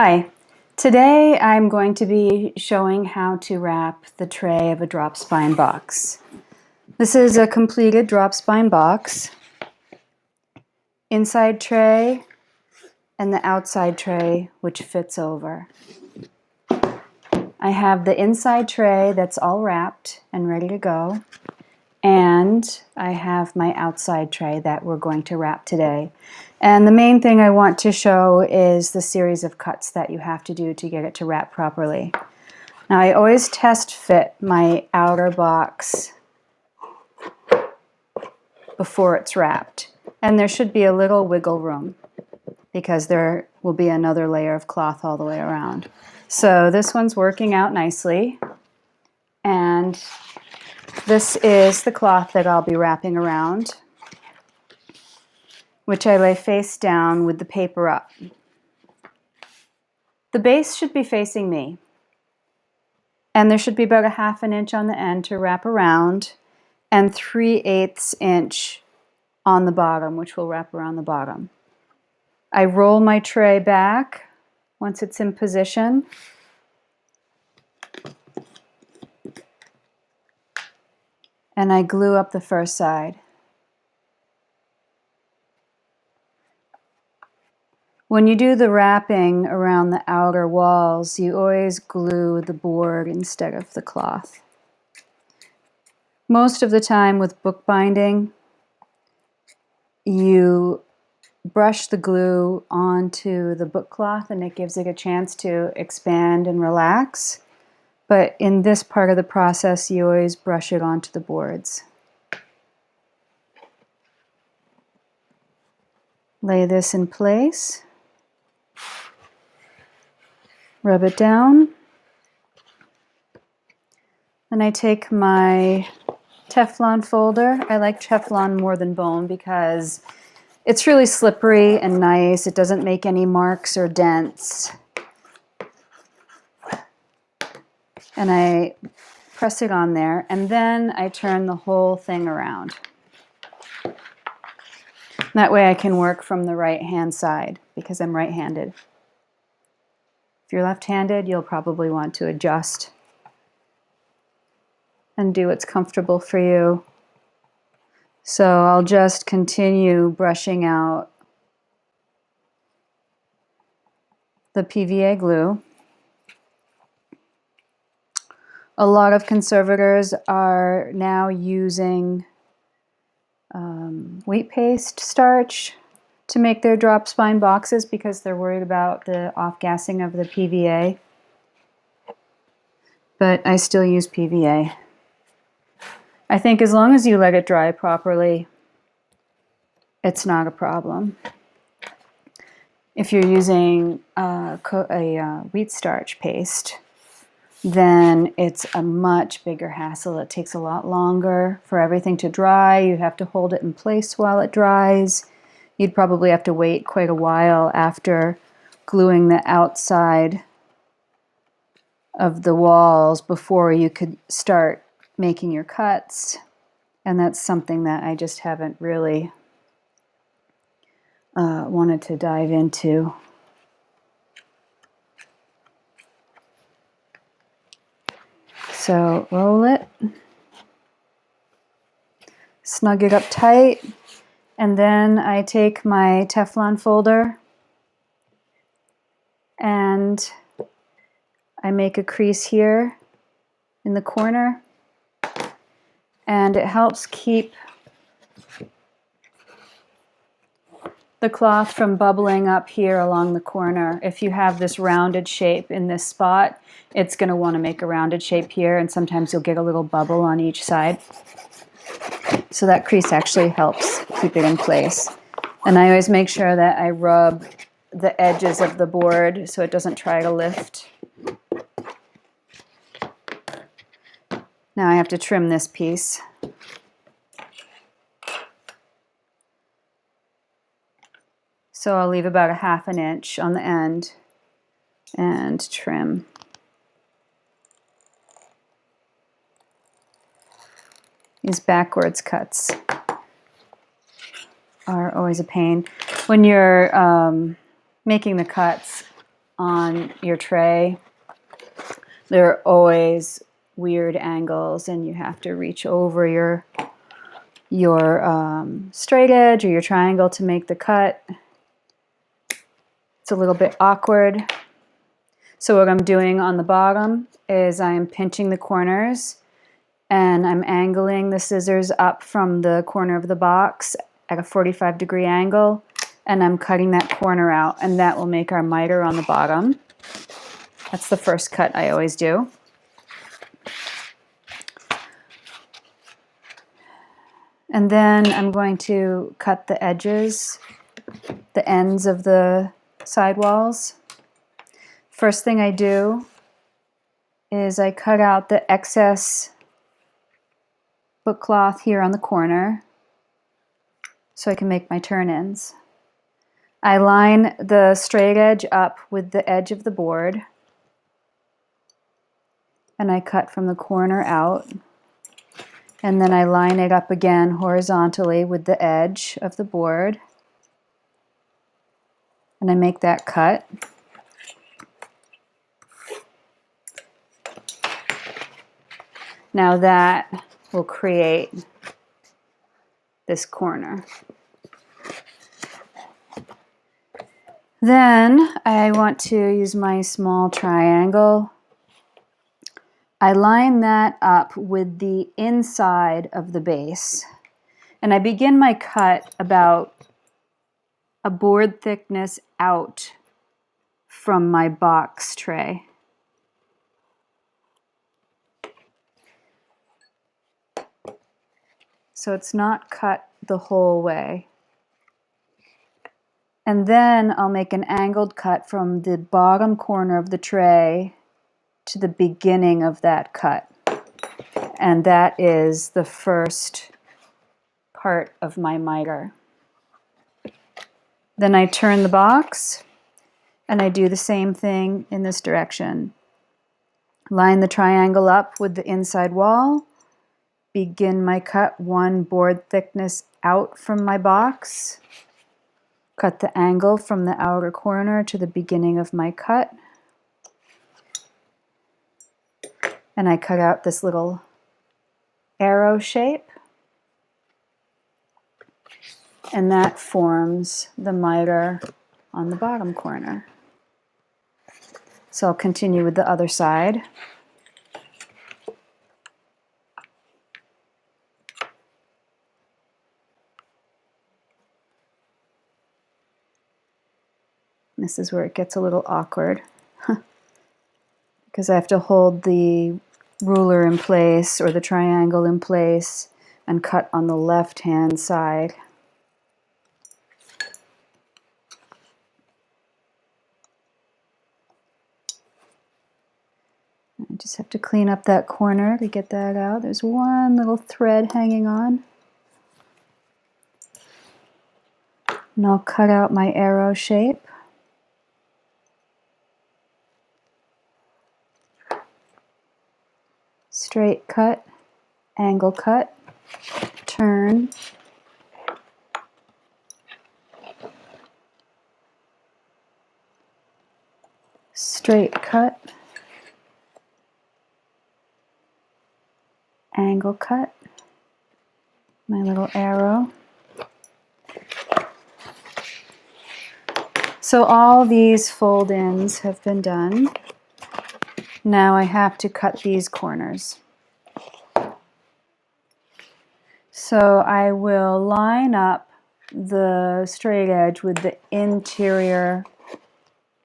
Hi, today I'm going to be showing how to wrap the tray of a drop spine box. This is a completed drop spine box, inside tray and the outside tray which fits over. I have the inside tray that's all wrapped and ready to go, and I have my outside tray that we're going to wrap today. And the main thing I want to show is the series of cuts that you have to do to get it to wrap properly. Now I always test fit my outer box before it's wrapped. And there should be a little wiggle room because there will be another layer of cloth all the way around. So this one's working out nicely. And this is the cloth that I'll be wrapping around, which I lay face down with the paper up. The base should be facing me, and there should be about 1/2 inch on the end to wrap around, and 3/8 inch on the bottom, which will wrap around the bottom. I roll my tray back once it's in position, and I glue up the first side. When you do the wrapping around the outer walls, you always glue the board instead of the cloth. Most of the time with bookbinding, you brush the glue onto the book cloth and it gives it a chance to expand and relax. But in this part of the process, you always brush it onto the boards. Lay this in place. Rub it down. Then I take my Teflon folder. I like Teflon more than bone because it's really slippery and nice. It doesn't make any marks or dents. And I press it on there, and then I turn the whole thing around. That way I can work from the right-hand side because I'm right-handed. If you're left-handed, you'll probably want to adjust and do what's comfortable for you. So I'll just continue brushing out the PVA glue. A lot of conservators are now using wheat paste starch to make their drop spine boxes because they're worried about the off-gassing of the PVA. But I still use PVA. I think as long as you let it dry properly, it's not a problem. If you're using a wheat starch paste, then it's a much bigger hassle. It takes a lot longer for everything to dry. You have to hold it in place while it dries. You'd probably have to wait quite a while after gluing the outside of the walls before you could start making your cuts. And that's something that I just haven't really wanted to dive into. So roll it, snug it up tight, and then I take my Teflon folder and I make a crease here in the corner, and it helps keep the cloth from bubbling up here along the corner. If you have this rounded shape in this spot, it's going to want to make a rounded shape here, and sometimes you'll get a little bubble on each side. So that crease actually helps keep it in place. And I always make sure that I rub the edges of the board so it doesn't try to lift. Now I have to trim this piece. So I'll leave about 1/2 inch on the end and trim. These backwards cuts are always a pain. When you're making the cuts, on your tray, there are always weird angles and you have to reach over your straight edge or your triangle to make the cut. It's a little bit awkward. So what I'm doing on the bottom is I'm pinching the corners and I'm angling the scissors up from the corner of the box at a 45-degree angle, and I'm cutting that corner out, and that will make our miter on the bottom. That's the first cut I always do. And then I'm going to cut the edges, the ends of the sidewalls. First thing I do is I cut out the excess book cloth here on the corner so I can make my turn-ins. I line the straight edge up with the edge of the board, and I cut from the corner out, and then I line it up again horizontally with the edge of the board, and I make that cut. Now that will create this corner. Then I want to use my small triangle. I line that up with the inside of the base, and I begin my cut about a board thickness out from my box tray. So it's not cut the whole way. And then I'll make an angled cut from the bottom corner of the tray to the beginning of that cut. And that is the first part of my miter. Then I turn the box and I do the same thing in this direction. Line the triangle up with the inside wall, begin my cut one board thickness out from my box, cut the angle from the outer corner to the beginning of my cut, and I cut out this little arrow shape, and that forms the miter on the bottom corner. So I'll continue with the other side. This is where it gets a little awkward because I have to hold the ruler in place or the triangle in place and cut on the left-hand side. I just have to clean up that corner to get that out. There's one little thread hanging on. And I'll cut out my arrow shape. Straight cut, angle cut, turn, straight cut, angle cut, my little arrow. So all these fold-ins have been done. Now I have to cut these corners. So I will line up the straight edge with the interior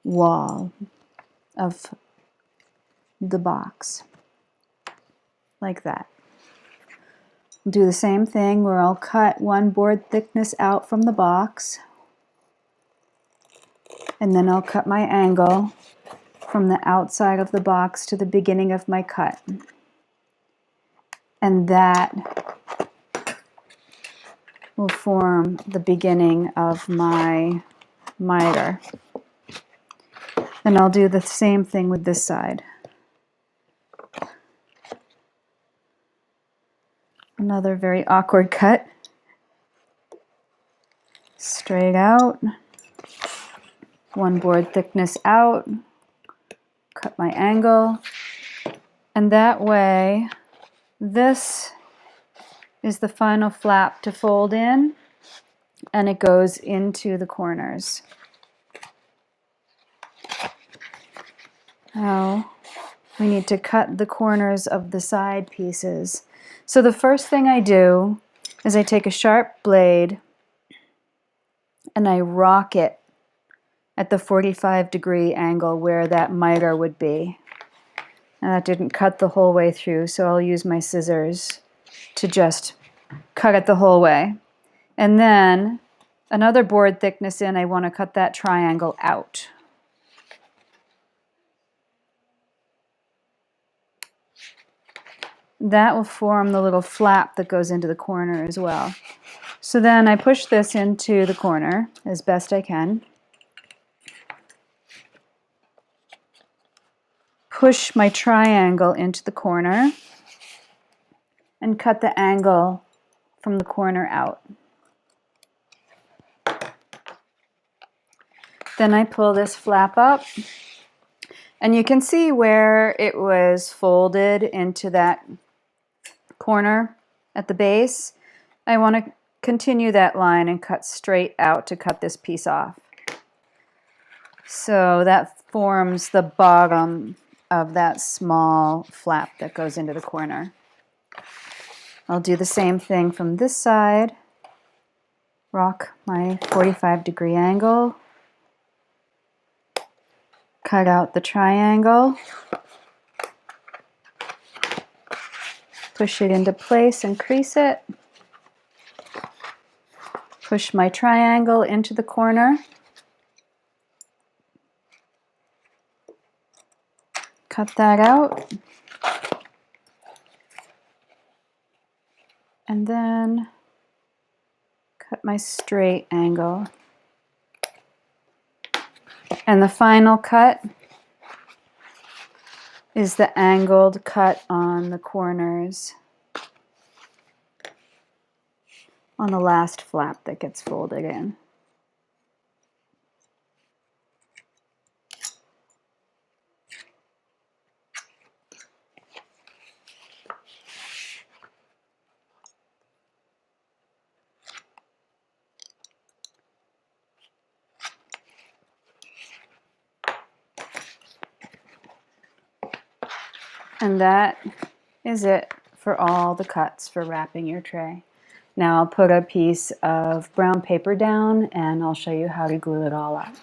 wall of the box, like that. Do the same thing where I'll cut one board thickness out from the box, and then I'll cut my angle from the outside of the box to the beginning of my cut. And that will form the beginning of my miter. And I'll do the same thing with this side. Another very awkward cut. Straight out. 1 board thickness out, cut my angle, and that way this is the final flap to fold in, and it goes into the corners. Now we need to cut the corners of the side pieces. So the first thing I do is I take a sharp blade and I rock it at the 45-degree angle where that miter would be. Now that didn't cut the whole way through, so I'll use my scissors to just cut it the whole way. And then another board thickness in, I want to cut that triangle out. That will form the little flap that goes into the corner as well. So then I push this into the corner as best I can. Push my triangle into the corner and cut the angle from the corner out. Then I pull this flap up, and you can see where it was folded into that corner at the base. I want to continue that line and cut straight out to cut this piece off. So that forms the bottom of that small flap that goes into the corner. I'll do the same thing from this side. Rock my 45-degree angle. Cut out the triangle. Push it into place and crease it. Push my triangle into the corner. Cut that out. And then cut my straight angle. And the final cut is the angled cut on the corners on the last flap that gets folded in. And that is it for all the cuts for wrapping your tray. Now I'll put a piece of brown paper down and I'll show you how to glue it all up.